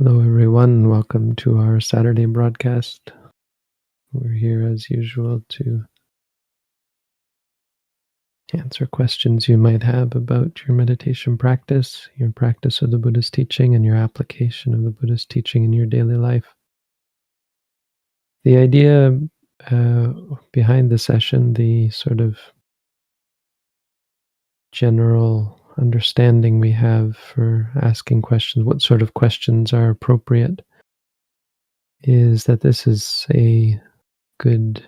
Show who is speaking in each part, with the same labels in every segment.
Speaker 1: Hello, everyone. Welcome to our Saturday broadcast. We're here as usual to answer questions you might have about your meditation practice, your practice of the Buddhist teaching, and your application of the Buddhist teaching in your daily life. The idea behind the session, the sort of general understanding we have for asking questions, what sort of questions are appropriate, is that this is a good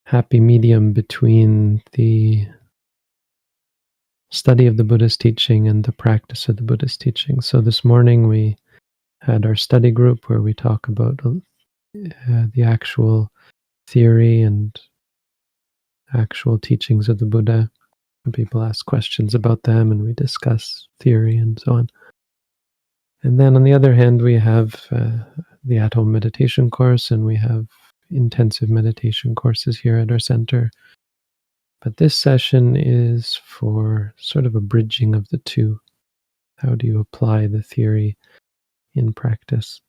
Speaker 1: happy medium between the study of the Buddhist teaching and the practice of the Buddhist teaching. So this morning we had our study group where we talk about the actual theory and actual teachings of the Buddha. And people ask questions about them and we discuss theory and so on. And then on the other hand, we have the at-home meditation course, and we have intensive meditation courses here at our center. But this session is for sort of a bridging of the two. How do you apply the theory in practice?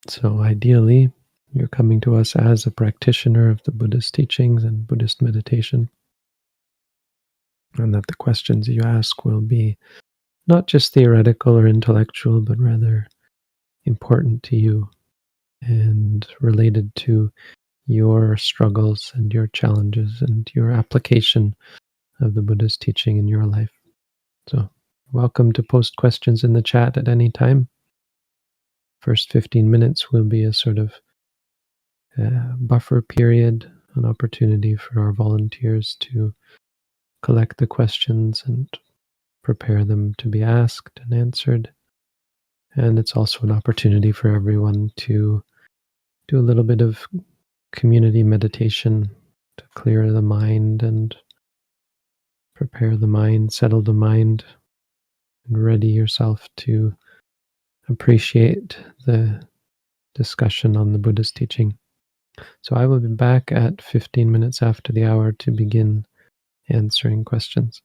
Speaker 1: So ideally, you're coming to us as a practitioner of the Buddhist teachings and Buddhist meditation, and that the questions you ask will be not just theoretical or intellectual, but rather important to you and related to your struggles and your challenges and your application of the Buddhist teaching in your life. So, welcome to post questions in the chat at any time. First 15 minutes will be a sort of buffer period, an opportunity for our volunteers to collect the questions and prepare them to be asked and answered. And it's also an opportunity for everyone to do a little bit of community meditation to clear the mind and prepare the mind, settle the mind, and ready yourself to appreciate the discussion on the Buddhist teaching. So I will be back at 15 minutes after the hour to begin answering questions.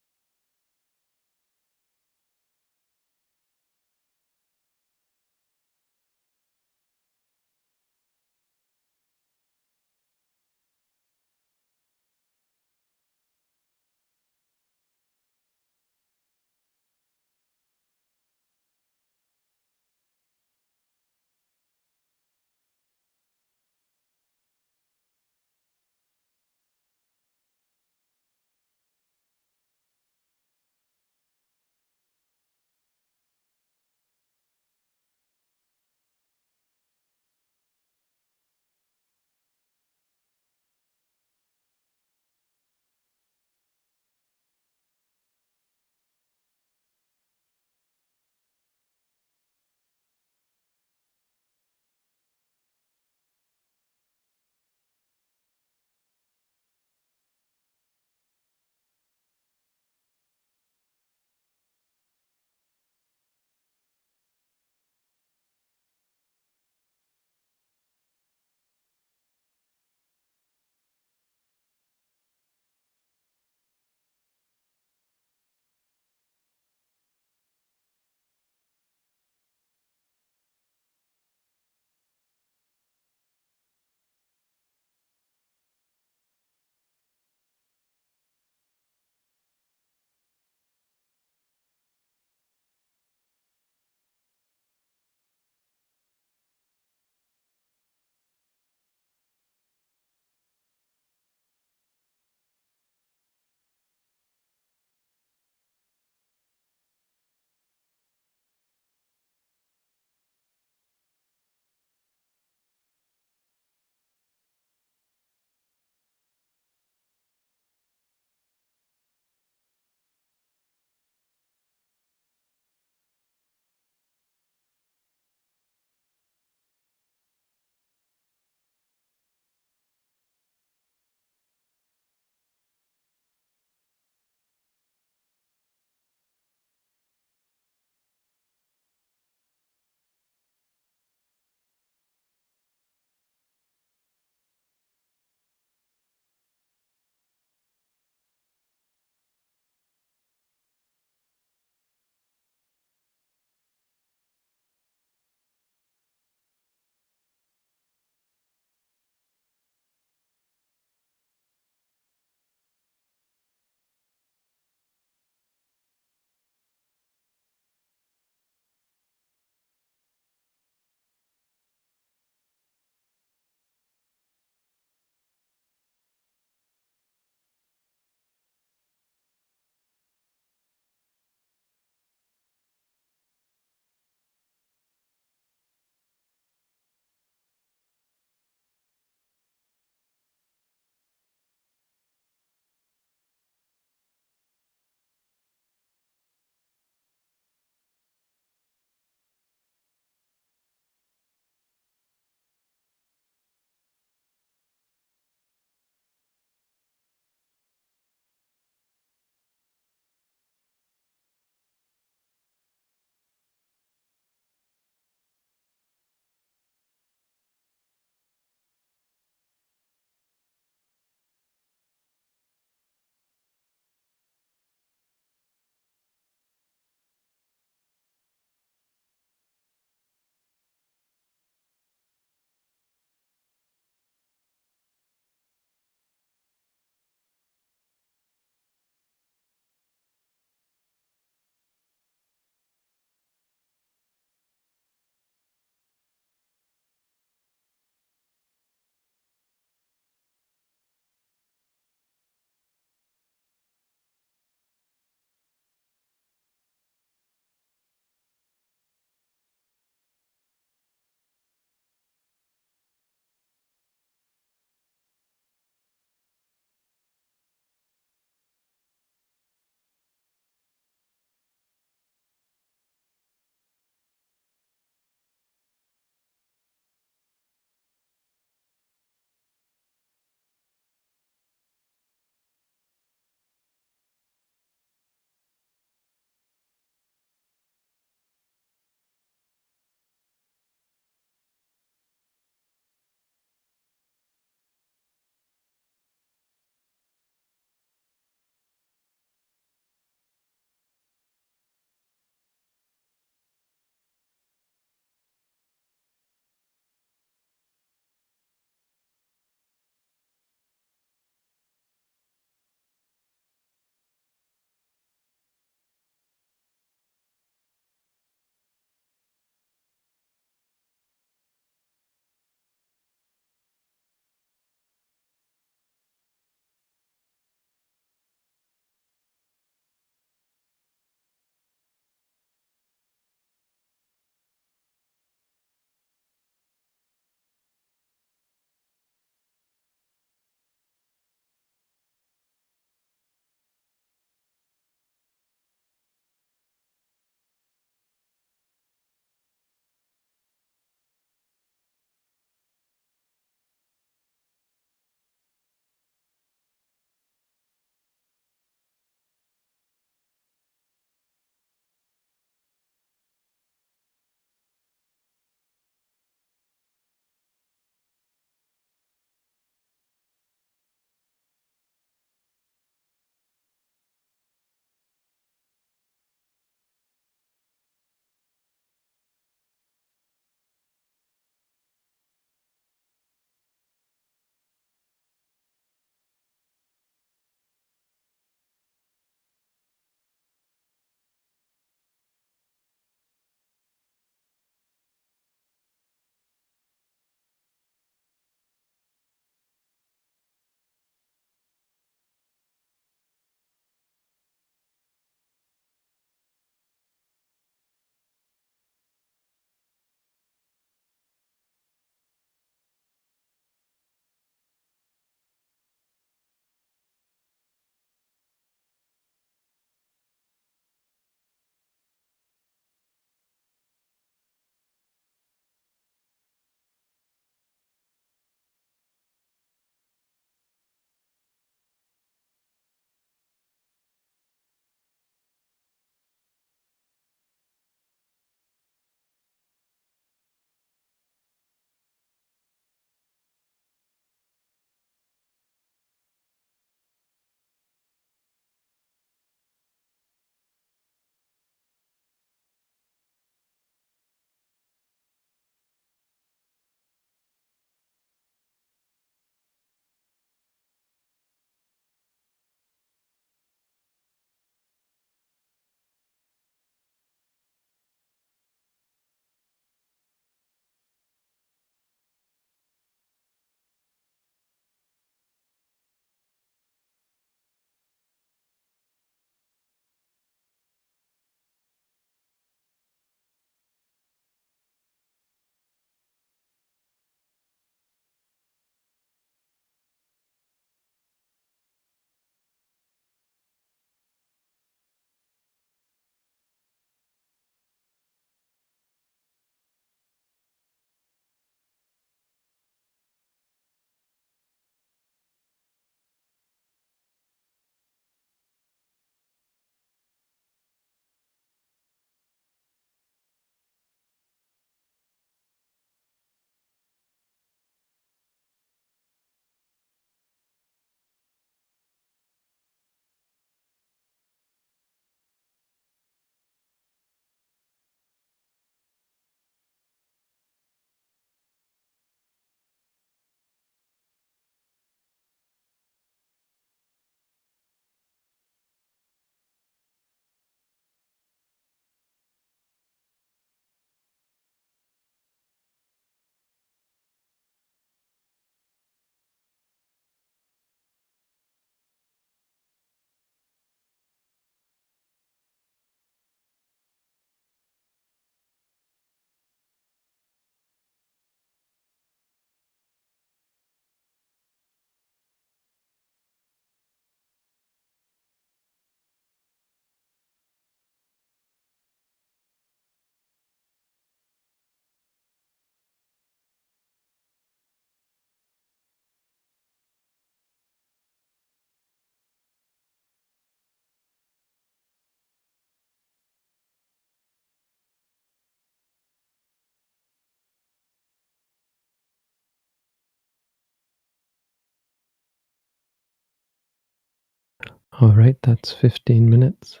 Speaker 1: All right, that's 15 minutes.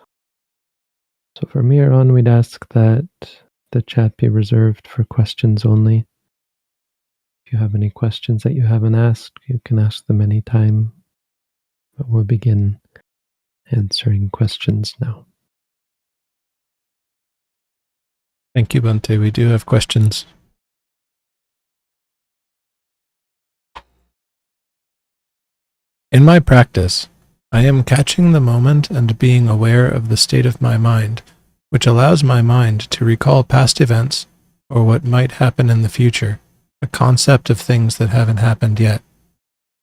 Speaker 1: So from here on, we'd ask that the chat be reserved for questions only. If you have any questions that you haven't asked, you can ask them anytime. But we'll begin answering questions now.
Speaker 2: Thank you, Bhante. We do have questions. In my practice, I am catching the moment and being aware of the state of my mind, which allows my mind to recall past events or what might happen in the future, a concept of things that haven't happened yet.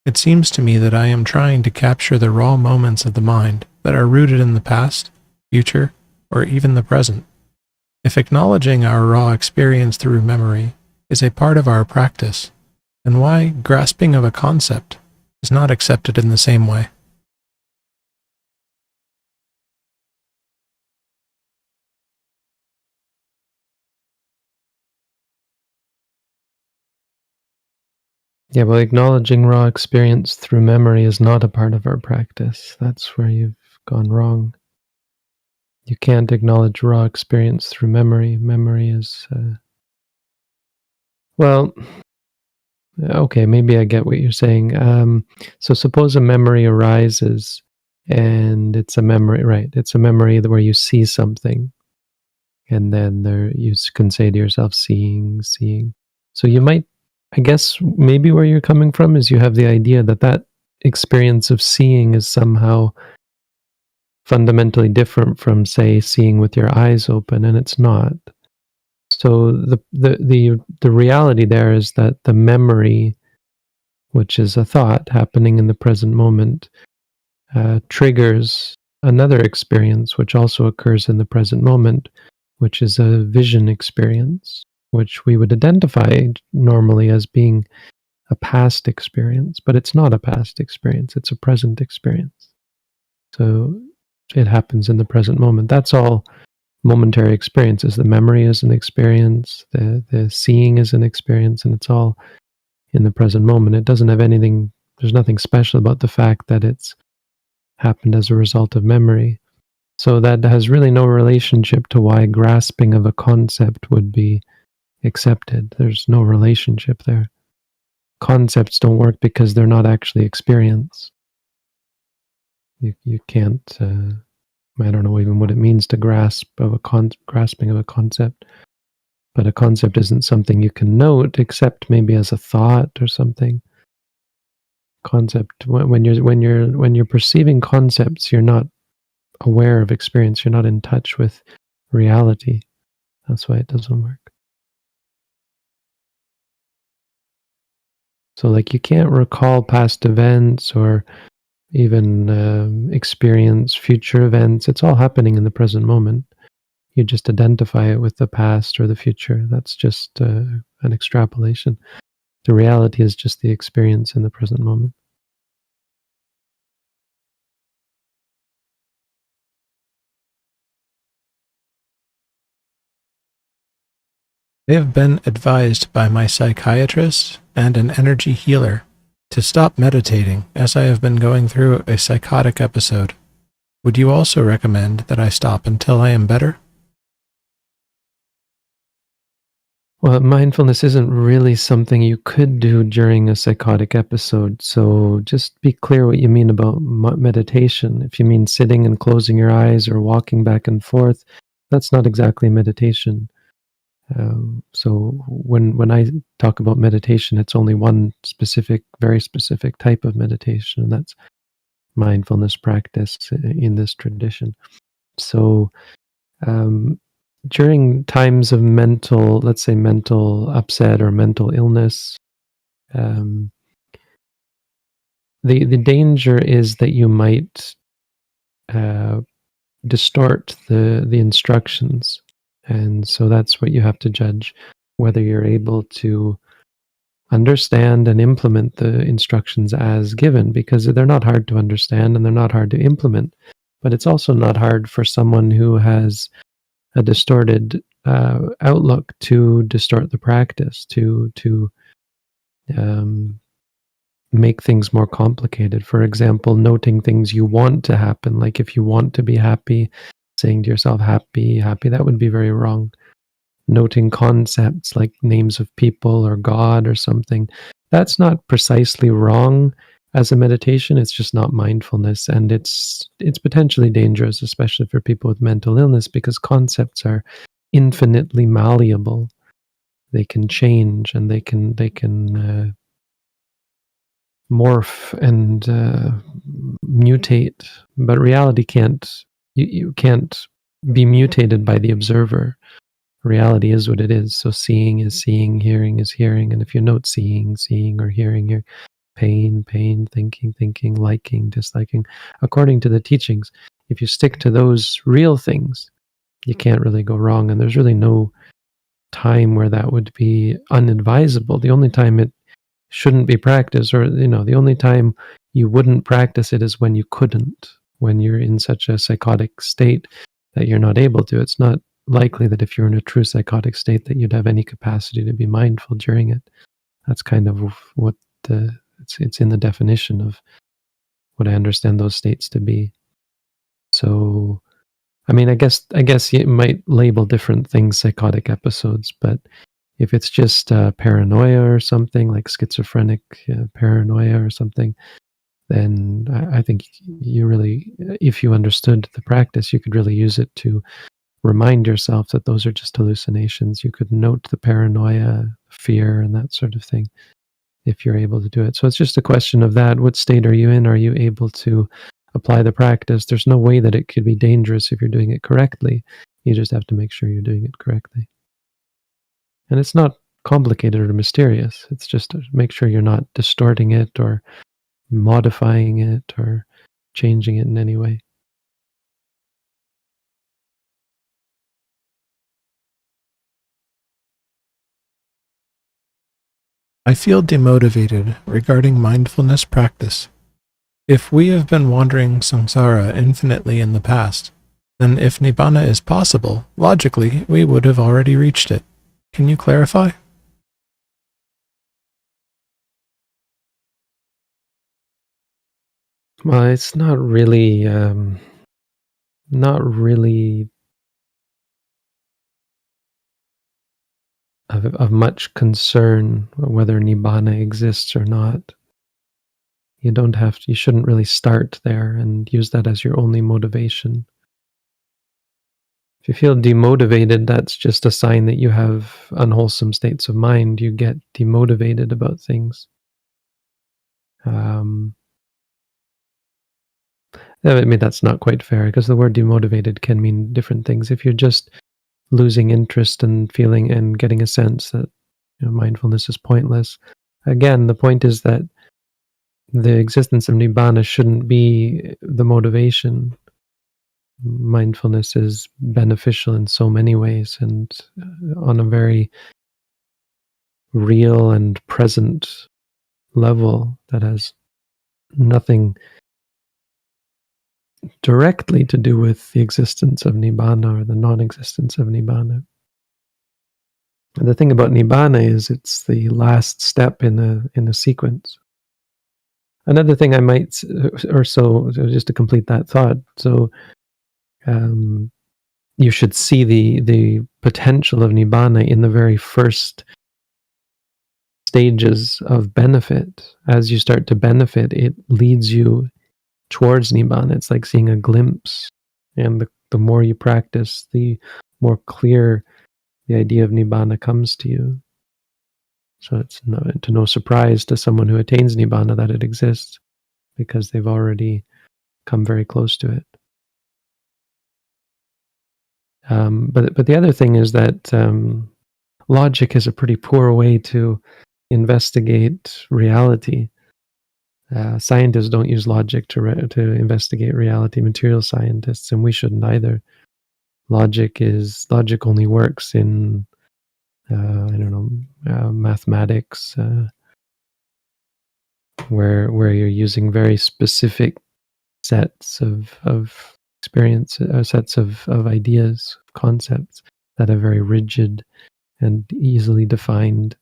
Speaker 2: It seems to me that I am trying to capture the raw moments of the mind that are rooted in the past, future, or even the present. If acknowledging our raw experience through memory is a part of our practice, then why grasping of a concept is not accepted in the same way?
Speaker 1: Yeah, well, acknowledging raw experience through memory is not a part of our practice. That's where you've gone wrong. You can't acknowledge raw experience through memory. Memory is, well, okay, maybe I get what you're saying. So suppose a memory arises and it's a memory, right? It's a memory where you see something, and then there you can say to yourself, seeing. So you might, I guess, maybe where you're coming from is you have the idea that that experience of seeing is somehow fundamentally different from, say, seeing with your eyes open, and it's not. So the reality there is that the memory, which is a thought happening in the present moment, triggers another experience which also occurs in the present moment, which is a vision experience, which we would identify normally as being a past experience, but it's not a past experience, it's a present experience. So it happens in the present moment. That's all momentary experiences. The memory is an experience, the seeing is an experience, and it's all in the present moment. It doesn't have anything, there's nothing special about the fact that it's happened as a result of memory. So that has really no relationship to why grasping of a concept would be accepted. There's no relationship there. Concepts don't work because they're not actually experience. You can't, I don't know even what it means to grasping of a concept. But a concept isn't something you can note, except maybe as a thought or something. Concept, when you're perceiving concepts, you're not aware of experience. You're not in touch with reality. That's why it doesn't work. So, like, you can't recall past events or even experience future events. It's all happening in the present moment. You just identify it with the past or the future. That's just an extrapolation. The reality is just the experience in the present moment.
Speaker 2: I have been advised by my psychiatrist and an energy healer to stop meditating as I have been going through a psychotic episode. Would you also recommend that I stop until I am better?
Speaker 1: Well, mindfulness isn't really something you could do during a psychotic episode. So just be clear what you mean about meditation. If you mean sitting and closing your eyes or walking back and forth, that's not exactly meditation. So when I talk about meditation, it's only one specific, very specific type of meditation, and that's mindfulness practice in this tradition. So during times of mental, let's say mental upset or mental illness, um, the danger is that you might uh, distort the instructions, and so that's what you have to judge, whether you're able to understand and implement the instructions as given, because they're not hard to understand and they're not hard to implement. But it's also not hard for someone who has a distorted outlook to distort the practice, to um, make things more complicated. For example, noting things you want to happen, like if you want to be happy, saying to yourself, happy, happy, that would be very wrong. Noting concepts like names of people or God or something, that's not precisely wrong as a meditation. It's just not mindfulness, and it's potentially dangerous, especially for people with mental illness, because concepts are infinitely malleable. They can change, and they can morph and mutate, but reality can't. You can't be mutated by the observer. Reality is what it is. So seeing is seeing, hearing is hearing, and if you note seeing, seeing, or hearing here, pain, pain, thinking, thinking, liking, disliking, according to the teachings, if you stick to those real things, you can't really go wrong, and there's really no time where that would be unadvisable. The only time it shouldn't be practiced, or the only time you wouldn't practice it is when you couldn't, when you're in such a psychotic state that you're not able to. It's not likely that if you're in a true psychotic state that you'd have any capacity to be mindful during it. That's kind of what it's in the definition of what I understand those states to be. So I mean, I guess you might label different things psychotic episodes, but if it's just paranoia or something like schizophrenic paranoia or something, then I think you really, if you understood the practice, you could really use it to remind yourself that those are just hallucinations. You could note the paranoia, fear, and that sort of thing if you're able to do it. So it's just a question of that. What state are you in? Are you able to apply the practice? There's no way that it could be dangerous if you're doing it correctly. You just have to make sure you're doing it correctly. And it's not complicated or mysterious. It's just to make sure you're not distorting it or modifying it or changing it in any way.
Speaker 2: I feel demotivated regarding mindfulness practice. If we have been wandering samsara infinitely in the past, then if Nibbana is possible, logically, we would have already reached it. Can you clarify?
Speaker 1: Well, it's not really of much concern whether Nibbana exists or not. You shouldn't really start there and use that as your only motivation. If you feel demotivated, that's just a sign that you have unwholesome states of mind. You get demotivated about things. I mean, that's not quite fair because the word demotivated can mean different things. If you're just losing interest and feeling and getting a sense that mindfulness is pointless, again, the point is that the existence of Nibbana shouldn't be the motivation. Mindfulness is beneficial in so many ways and on a very real and present level that has nothing directly to do with the existence of Nibbana or the non-existence of Nibbana. And the thing about Nibbana is it's the last step in the sequence. Another thing I might, or so just to complete that thought, so you should see the potential of Nibbana in the very first stages of benefit. As you start to benefit, it leads you towards Nibbana. It's like seeing a glimpse, and the more you practice, the more clear the idea of Nibbana comes to you. So it's to no surprise to someone who attains Nibbana that it exists, because they've already come very close to it. But the other thing is that logic is a pretty poor way to investigate reality. Scientists don't use logic to investigate reality. Material scientists, and we shouldn't either. Logic only works in mathematics, where you're using very specific sets of experience, sets of ideas, concepts that have very rigid and easily defined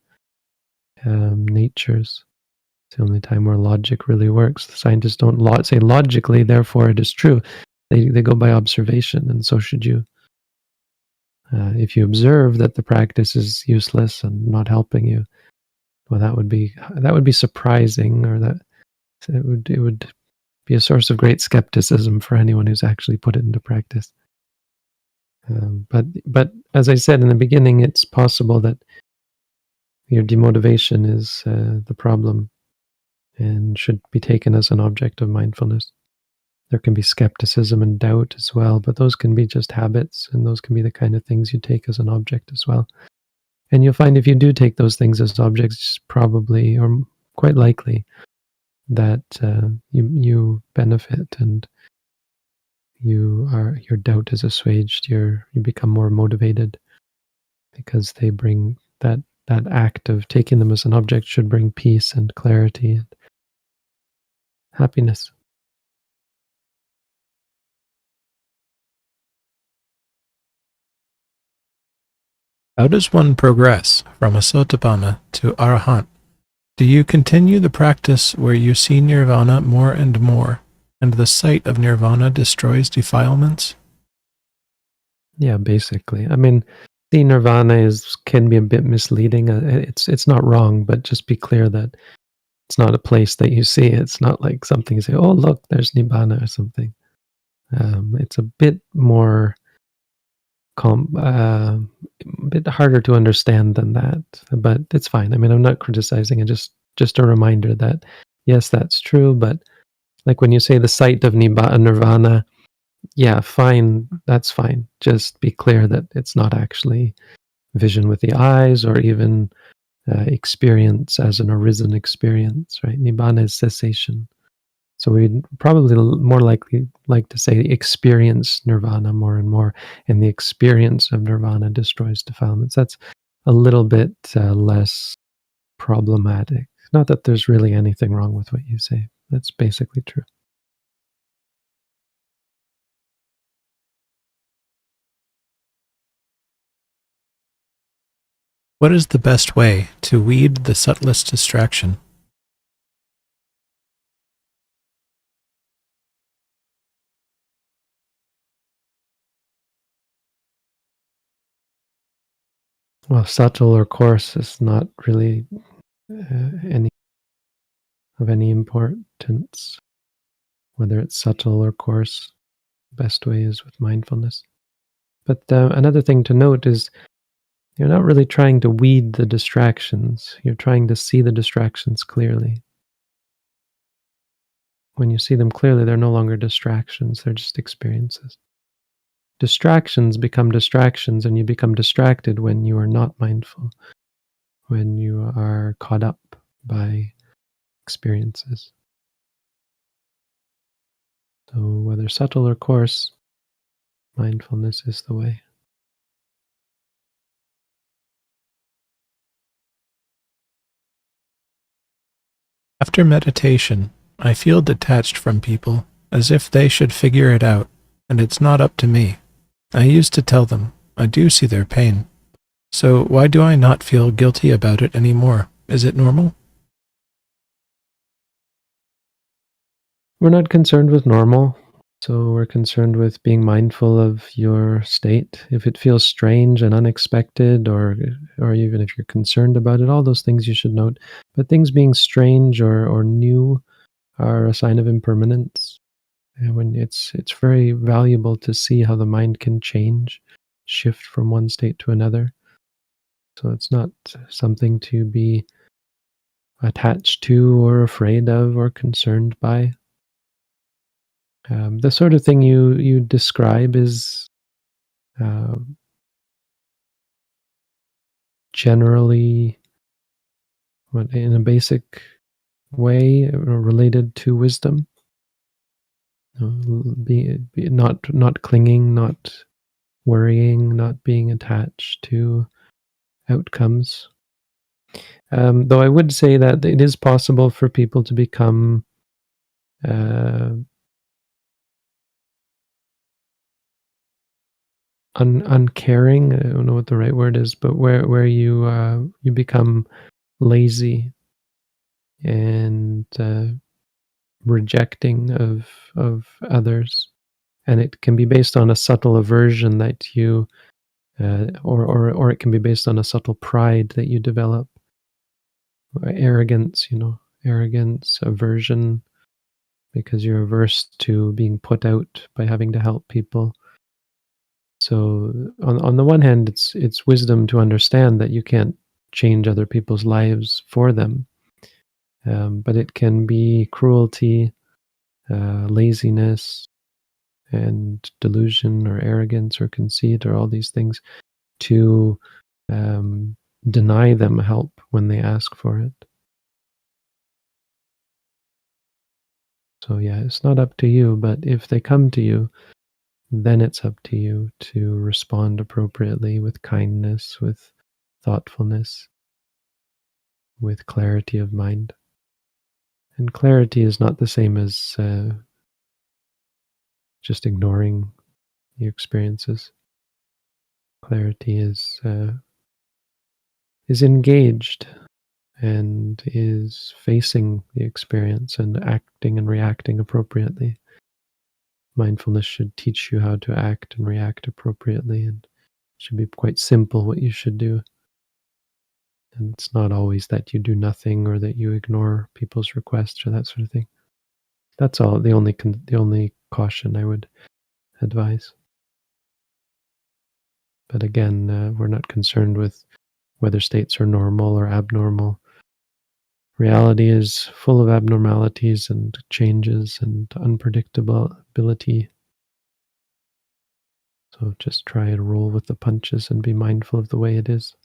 Speaker 1: natures. It's the only time where logic really works. The scientists don't say logically, therefore it is true. They go by observation, and so should you. If you observe that the practice is useless and not helping you, well, that would be surprising, or that it would be a source of great skepticism for anyone who's actually put it into practice. But as I said in the beginning, it's possible that your demotivation is the problem and should be taken as an object of mindfulness. There can be skepticism and doubt as well, but those can be just habits, and those can be the kind of things you take as an object as well. And you'll find if you do take those things as objects, probably or quite likely that you benefit, and your doubt is assuaged. You become more motivated, because they bring that act of taking them as an object should bring peace and clarity and happiness.
Speaker 2: How does one progress from a sotapanna to arahant? Do you continue the practice where you see Nirvana more and more, and the sight of Nirvana destroys defilements?
Speaker 1: Yeah, basically. I mean, the Nirvana can be a bit misleading. It's not wrong, but just be clear that it's not a place that you see. It's not like something you say, "Oh, look, there's Nibbana" or something. It's a bit more a bit harder to understand than that, but it's fine. I mean, I'm not criticizing it. Just a reminder that yes, that's true. But like when you say the sight of Nirvana, yeah, fine, that's fine. Just be clear that it's not actually vision with the eyes, or even experience as an arisen experience, right? Nibbana is cessation. So we'd probably more likely like to say experience nirvana more and more, and the experience of nirvana destroys defilements. That's a little bit less problematic. Not that there's really anything wrong with what you say. That's basically true.
Speaker 2: What is the best way to weed the subtlest distraction?
Speaker 1: Well, subtle or coarse is not really any of any importance. Whether it's subtle or coarse, the best way is with mindfulness. But another thing to note is you're not really trying to weed the distractions. You're trying to see the distractions clearly. When you see them clearly, they're no longer distractions, they're just experiences. Distractions become distractions, and you become distracted when you are not mindful, when you are caught up by experiences. So, whether subtle or coarse, mindfulness is the way.
Speaker 2: After meditation, I feel detached from people, as if they should figure it out, and it's not up to me. I used to tell them, I do see their pain. So why do I not feel guilty about it anymore? Is it normal?
Speaker 1: We're not concerned with normal, so we're concerned with being mindful of your state. If it feels strange and unexpected, or even if you're concerned about it, all those things you should note. But things being strange or new are a sign of impermanence. And when it's very valuable to see how the mind can change, shift from one state to another. So it's not something to be attached to or afraid of or concerned by. The sort of thing you describe is uh, generally, in a basic way, related to wisdom. Be not clinging, not worrying, not being attached to outcomes. Though I would say that it is possible for people to become uh, uncaring. I don't know what the right word is, but where you become lazy and rejecting of others. And it can be based on a subtle aversion that you, or it can be based on a subtle pride that you develop, or arrogance, arrogance, aversion, because you're averse to being put out by having to help people. So on the one hand, it's wisdom to understand that you can't change other people's lives for them, but it can be cruelty, laziness, and delusion, or arrogance, or conceit, or all these things, to deny them help when they ask for it. So yeah, it's not up to you, but if they come to you, then it's up to you to respond appropriately with kindness, with thoughtfulness, with clarity of mind. And clarity is not the same as just ignoring your experiences. Clarity is engaged and is facing the experience and acting and reacting appropriately. Mindfulness should teach you how to act and react appropriately, and it should be quite simple what you should do. And it's not always that you do nothing or that you ignore people's requests or that sort of thing. That's all. The only caution I would advise. But again, we're not concerned with whether states are normal or abnormal. Reality is full of abnormalities and changes and unpredictability. So just try and roll with the punches and be mindful of the way it is.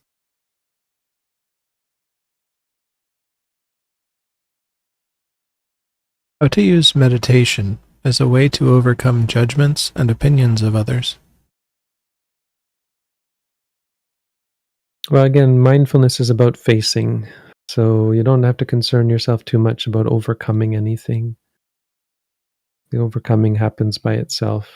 Speaker 2: How to use meditation as a way to overcome judgments and opinions of others.
Speaker 1: Well, again, mindfulness is about facing. So you don't have to concern yourself too much about overcoming anything. The overcoming happens by itself.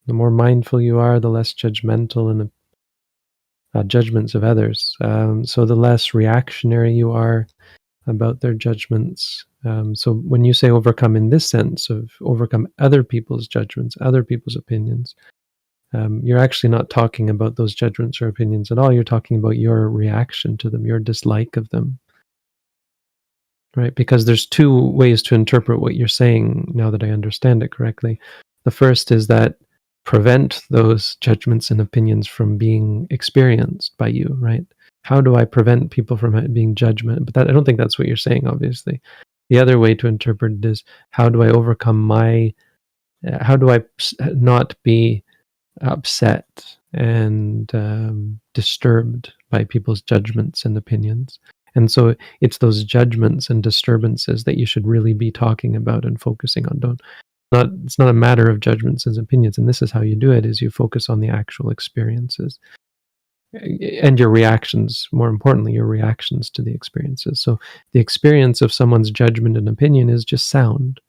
Speaker 1: The more mindful you are, the less judgmental and judgments of others. So the less reactionary you are about their judgments. So when you say overcome in this sense of overcome other people's judgments, other people's opinions, you're actually not talking about those judgments or opinions at all. You're talking about your reaction to them, your dislike of them. Right? Because there's two ways to interpret what you're saying, now that I understand it correctly. The first is that prevent those judgments and opinions from being experienced by you, right? How do I prevent people from being judgment? But I don't think that's what you're saying, obviously. The other way to interpret it is, how do I overcome how do I not be upset and disturbed by people's judgments and opinions? And so it's those judgments and disturbances that you should really be talking about and focusing on. It's not a matter of judgments and opinions. And this is how you do it, is you focus on the actual experiences and your reactions, more importantly, your reactions to the experiences. So the experience of someone's judgment and opinion is just sound.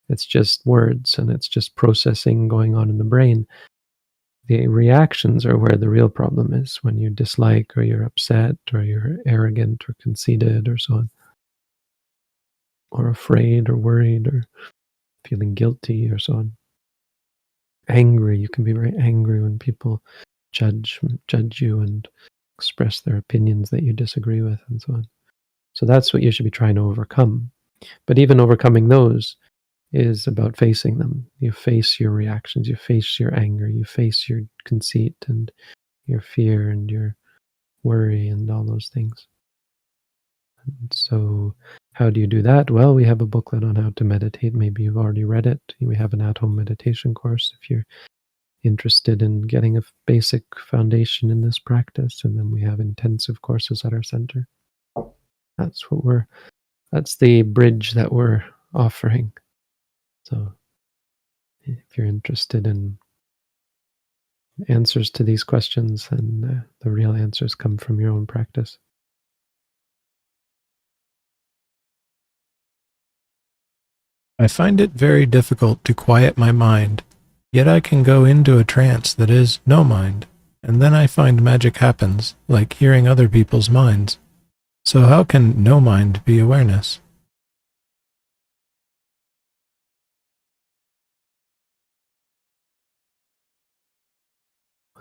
Speaker 1: It's just words, and it's just processing going on in the brain. The reactions are where the real problem is, when you dislike or you're upset or you're arrogant or conceited or so on, or afraid or worried or feeling guilty or so on. Angry, you can be very angry when people judge you and express their opinions that you disagree with and so on. So that's what you should be trying to overcome. But even overcoming those is about facing them. You face your reactions, you face your anger, you face your conceit and your fear and your worry and all those things. And so how do you do that? Well, we have a booklet on how to meditate. Maybe you've already read it. We have an at-home meditation course if you're interested in getting a basic foundation in this practice. And then we have intensive courses at our center. That's the bridge that we're offering. So if you're interested in answers to these questions, then the real answers come from your own practice.
Speaker 2: I find it very difficult to quiet my mind, yet I can go into a trance that is no mind, and then I find magic happens, like hearing other people's minds. So how can no mind be awareness?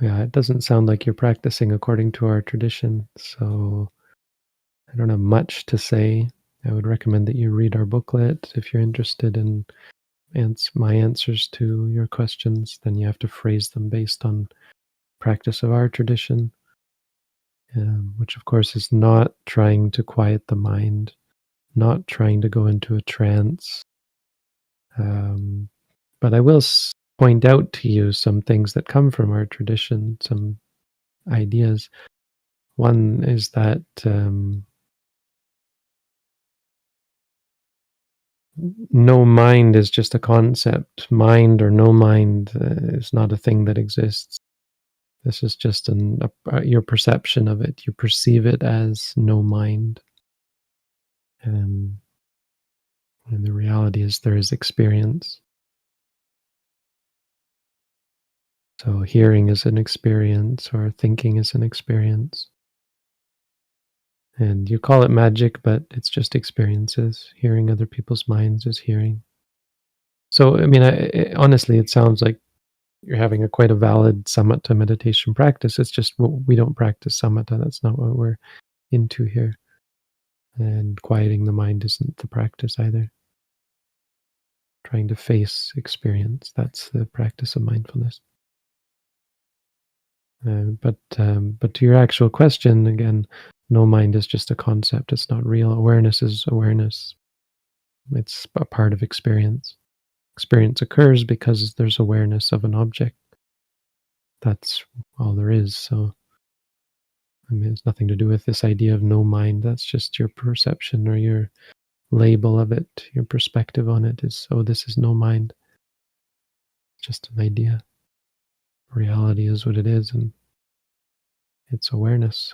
Speaker 1: Yeah, it doesn't sound like you're practicing according to our tradition, so I don't have much to say. I would recommend that you read our booklet if you're interested in my answers to your questions. Then you have to phrase them based on practice of our tradition, which of course is not trying to quiet the mind, not trying to go into a trance. Um, but I will point out to you some things that come from our tradition, some ideas. One is that no mind is just a concept. Mind or no mind is not a thing that exists. This is just your perception of it. You perceive it as no mind. Um, and the reality is there is experience. So hearing is an experience, or thinking is an experience. And you call it magic, but it's just experiences. Hearing other people's minds is hearing. So, I mean, honestly, it sounds like you're having quite a valid samatha meditation practice. It's just we don't practice samatha. That's not what we're into here. And quieting the mind isn't the practice either. Trying to face experience, that's the practice of mindfulness. But to your actual question, again, no mind is just a concept. It's not real. Awareness is awareness. It's a part of experience. Experience occurs because there's awareness of an object. That's all there is. So, I mean, it's nothing to do with this idea of no mind. That's just your perception or your label of it. Your perspective on it is, oh, this is no mind. It's just an idea. Reality is what it is, and it's awareness.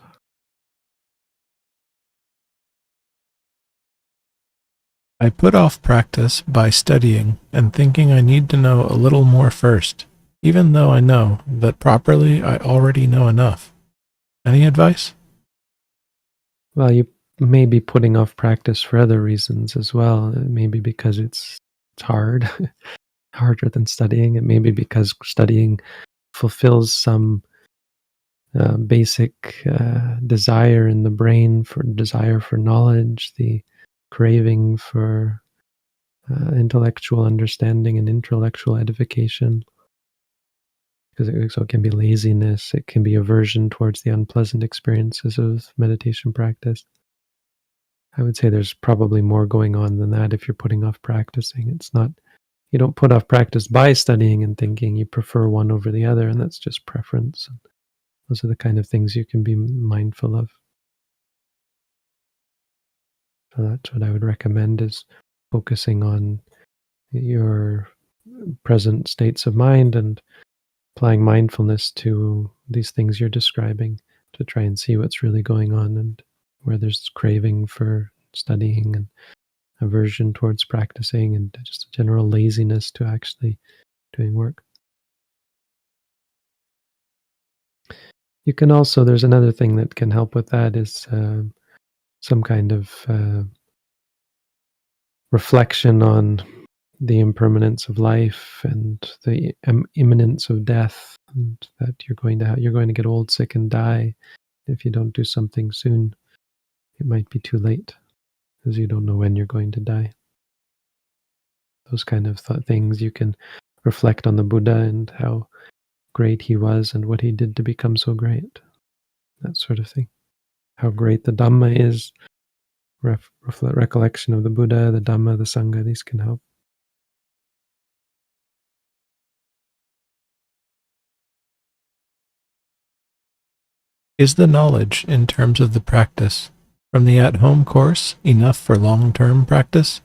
Speaker 2: I put off practice by studying and thinking I need to know a little more first, even though I know that properly I already know enough. Any advice?
Speaker 1: Well, you may be putting off practice for other reasons as well. Maybe because it's hard, harder than studying. It may be because studying fulfills some basic desire in the brain for desire for knowledge, the craving for intellectual understanding and intellectual edification. So it can be laziness, it can be aversion towards the unpleasant experiences of meditation practice. I would say there's probably more going on than that if you're putting off practicing. It's not, you don't put off practice by studying and thinking, you prefer one over the other, and that's just preference. Those are the kind of things you can be mindful of. So that's what I would recommend, is focusing on your present states of mind and applying mindfulness to these things you're describing to try and see what's really going on, and where there's craving for studying and aversion towards practicing and just a general laziness to actually doing work. You can also, there's another thing that can help with that, is some kind of reflection on the impermanence of life and the imminence of death, and that you're going to get old, sick, and die. If you don't do something soon, it might be too late, because you don't know when you're going to die. Those kind of things, you can reflect on the Buddha and how great he was and what he did to become so great. That sort of thing. How great the Dhamma is. Recollection of the Buddha, the Dhamma, the Sangha, these can help.
Speaker 2: Is the knowledge in terms of the practice from the at-home course enough for long-term practice?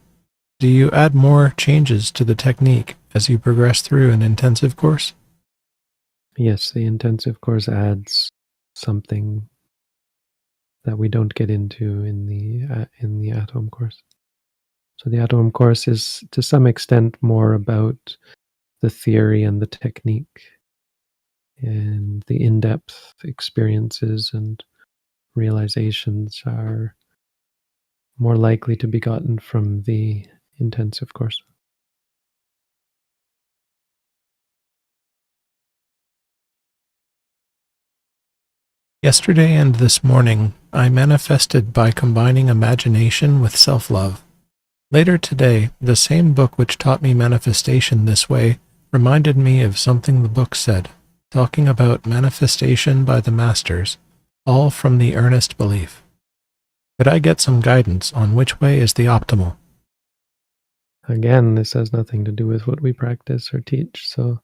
Speaker 2: Do you add more changes to the technique as you progress through an intensive course?
Speaker 1: Yes, the intensive course adds something that we don't get into in the at-home course. So the at-home course is to some extent more about the theory and the technique, and the in-depth experiences and realizations are more likely to be gotten from the intensive course.
Speaker 2: Yesterday and this morning, I manifested by combining imagination with self-love. Later today, the same book which taught me manifestation this way reminded me of something the book said, talking about manifestation by the masters, all from the earnest belief. Could I get some guidance on which way is the optimal?
Speaker 1: Again, this has nothing to do with what we practice or teach. So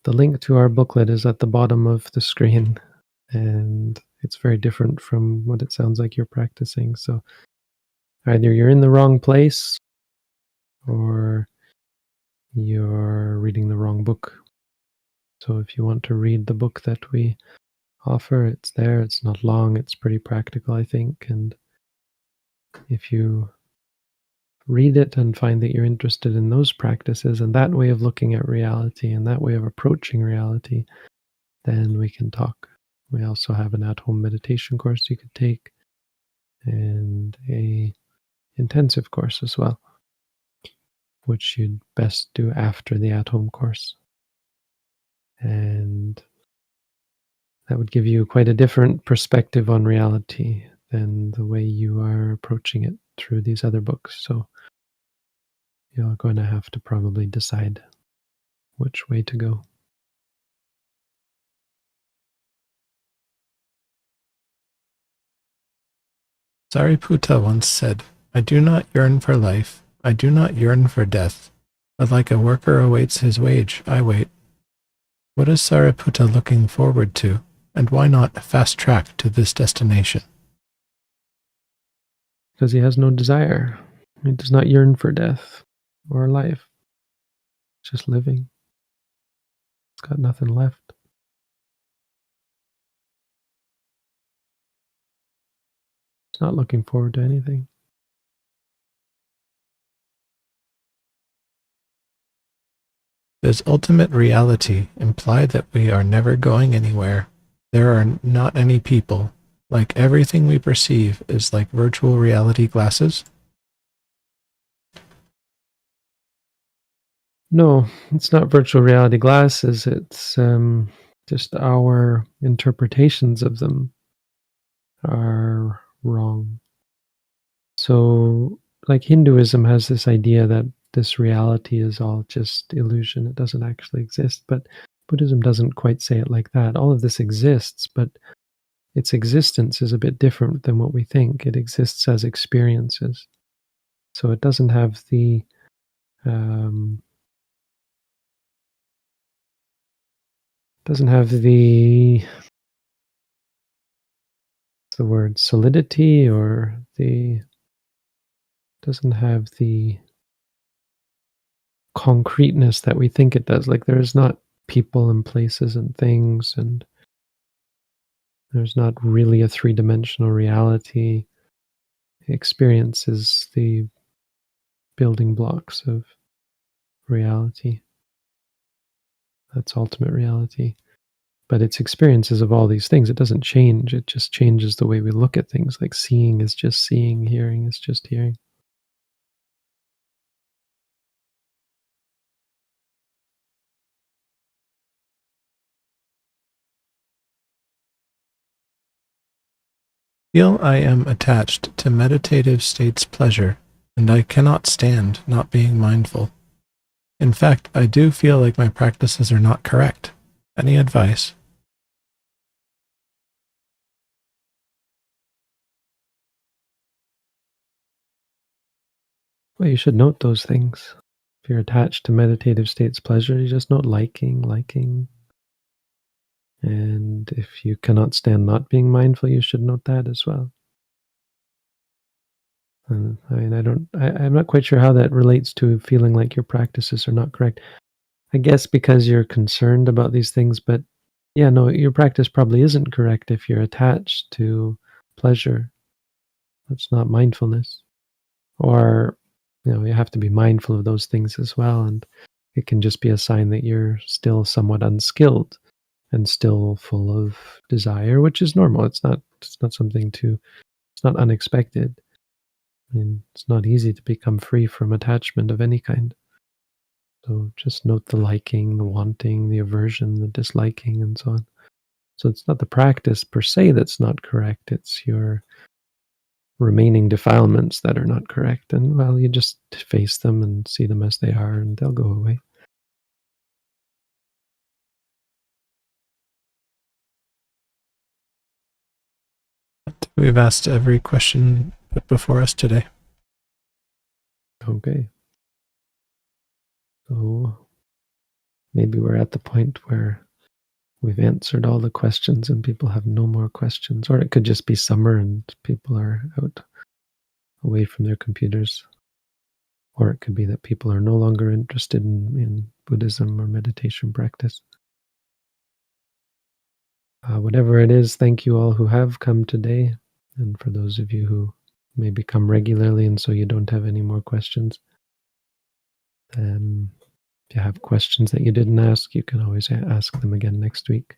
Speaker 1: the link to our booklet is at the bottom of the screen, and it's very different from what it sounds like you're practicing. So either you're in the wrong place or you're reading the wrong book. So if you want to read the book that we offer, it's there. It's not long. It's pretty practical, I think. And if you read it and find that you're interested in those practices and that way of looking at reality and that way of approaching reality, then we can talk. We also have an at-home meditation course you could take and a intensive course as well, which you'd best do after the at-home course. And that would give you quite a different perspective on reality than the way you are approaching it through these other books. So you're going to have to probably decide which way to go.
Speaker 2: Sariputta once said, "I do not yearn for life, I do not yearn for death, but like a worker awaits his wage, I wait." What is Sariputta looking forward to, and why not fast track to this destination?
Speaker 1: Because he has no desire. He does not yearn for death or life. Just living. It's got nothing left. It's not looking forward to anything.
Speaker 2: Does ultimate reality imply that we are never going anywhere? There are not any people. Like everything we perceive is like virtual reality glasses?
Speaker 1: No, it's not virtual reality glasses. It's just our interpretations of them are wrong. So, like Hinduism has this idea that this reality is all just illusion. It doesn't actually exist. But Buddhism doesn't quite say it like that. All of this exists, but its existence is a bit different than what we think. It exists as experiences. So it doesn't have the um, doesn't have the what's the word, solidity, or the doesn't have the concreteness that we think it does. Like there's not people and places and things, and there's not really a three-dimensional reality. Experience is the building blocks of reality. That's ultimate reality. But it's experiences of all these things. It doesn't change. It just changes the way we look at things. Like seeing is just seeing, hearing is just hearing.
Speaker 2: Feel I am attached to meditative state's pleasure, and I cannot stand not being mindful. In fact, I do feel like my practices are not correct. Any advice?
Speaker 1: Well, you should note those things. If you're attached to meditative state's pleasure, you just note liking, liking. And if you cannot stand not being mindful, you should note that as well. And I mean, I'm not quite sure how that relates to feeling like your practices are not correct. I guess because you're concerned about these things, but yeah, no, your practice probably isn't correct if you're attached to pleasure. That's not mindfulness. Or, you have to be mindful of those things as well. And it can just be a sign that you're still somewhat unskilled and still full of desire, which is normal. It's not something to, it's not unexpected. I mean, it's not easy to become free from attachment of any kind. So just note the liking, the wanting, the aversion, the disliking, and so on. So it's not the practice per se that's not correct, it's your remaining defilements that are not correct. And well, you just face them and see them as they are, and they'll go away.
Speaker 2: We've asked every question put before us today.
Speaker 1: Okay. So maybe we're at the point where we've answered all the questions and people have no more questions. Or it could just be summer and people are out away from their computers. Or it could be that people are no longer interested in Buddhism or meditation practice. Whatever it is, thank you all who have come today. And for those of you who maybe come regularly and so you don't have any more questions, if you have questions that you didn't ask, you can always ask them again next week.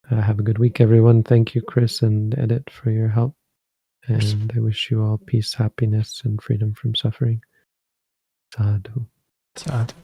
Speaker 1: Have a good week, everyone. Thank you, Chris and Edit, for your help. And I wish you all peace, happiness, and freedom from suffering. Sadhu.
Speaker 2: Sadhu.